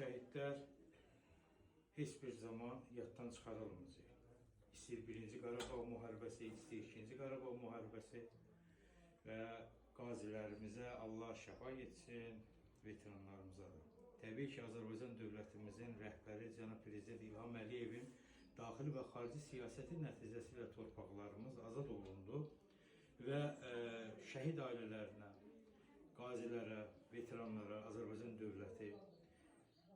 şəhidlər heç bir zaman yaddan çıxarılmayacaq. İstəyir 1-ci Qarabağ müharibəsi, istəyir 2-ci Qarabağ müharibəsi və qazilərimizə Allah şəfa etsin, veteranlarımıza da. Təbii ki, Azərbaycan dövlətimizin rəhbəri cənab Prezident İlham Əliyevin daxili və xarici siyasəti nəticəsilə torpaqlarımız azad olundu və şəhid ailələrinə, qazilərə, veteranlara Azərbaycan dövləti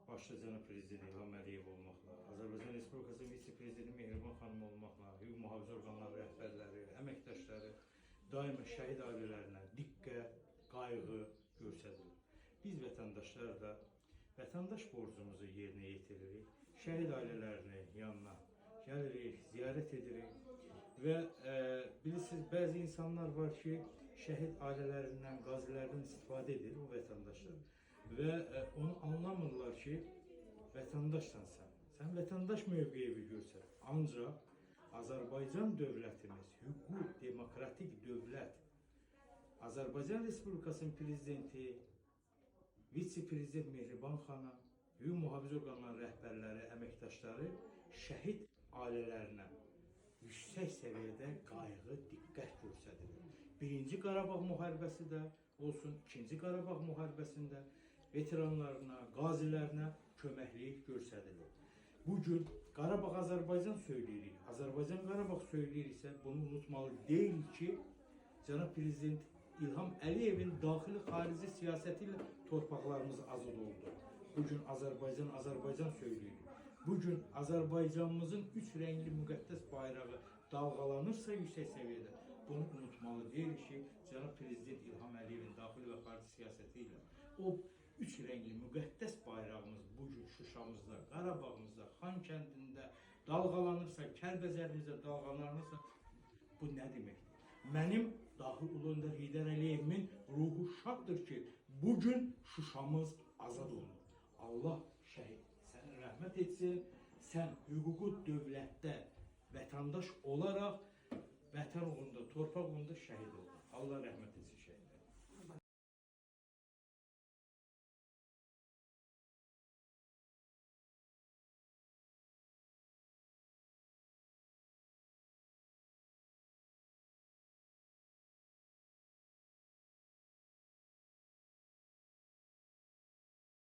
başta cənab Prezident İlham Əliyev olmaqla, Azərbaycan Respublikası vitse-prezidenti Mehriban xanım olmaqla, hüquq mühafizə orqanları rəhbərləri, əməkdaşları daima şəhid ailələrinə diqqət, qayğı göstərir. Biz vətəndaşlar da vətəndaş borcumuzu yerinə yetiririk. Şəhid ailələrini yanına gəlirik, ziyarət edirik və bilirsiniz, bəzi insanlar var ki, şəhid ailələrindən, qazilərdən istifadə edir o vətəndaşlar və onu anlamırlar ki, vətəndaşsan sən. Sən vətəndaş mövqeyi görsən. Ancaq Azərbaycan dövlətimiz, hüquq, demokratik dövlət, Azərbaycan Respublikasının prezidenti, vitse-prezident Mehriban xanım, hüquq mühafizə orqanları rəhbərləri, əməkdaşları şəhid ailələrinə yüksək səviyyədə qayğı, diqqət göstərilir. 1-ci Qarabağ müharibəsi də olsun, 2-ci Qarabağ müharibəsində veteranlarına, qazilərinə köməklik göstərilir. Bugün Qarabağ Azərbaycan söyləyirik, Azərbaycan Qarabağ söyləyiriksə bunu unutmalı deyil ki, cənab Prezident İlham Əliyevin daxili xarici siyasəti ilə torpaqlarımız azad oldu. Bugün Azərbaycan söyləyirik. Bugün Azərbaycanımızın 3 rəngli müqəddəs bayrağı dalğalanırsa yüksək səviyyədə, bunu unutmalı deyil ki, cənab Prezident İlham Əliyevin daxili və xarici siyasəti ilə o 3 rəngli müqəddəs bayrağımız bugün Şuşamızda, Qarabağımızda, Xankəndində dalğalanırsa, Kəlbəzərimizdə dalğalanırsa, bu nə deməkdir? Mənim dahi Ulu Öndər Heydər Əliyevimin ruhu şaddır ki, bugün Şuşamız azad olunur. Allah şəhid sənə rəhmət etsin, sən hüququ dövlətdə vətəndaş olaraq vətən uğrunda, torpaq uğrunda şəhid oldun. Allah rəhmət etsin.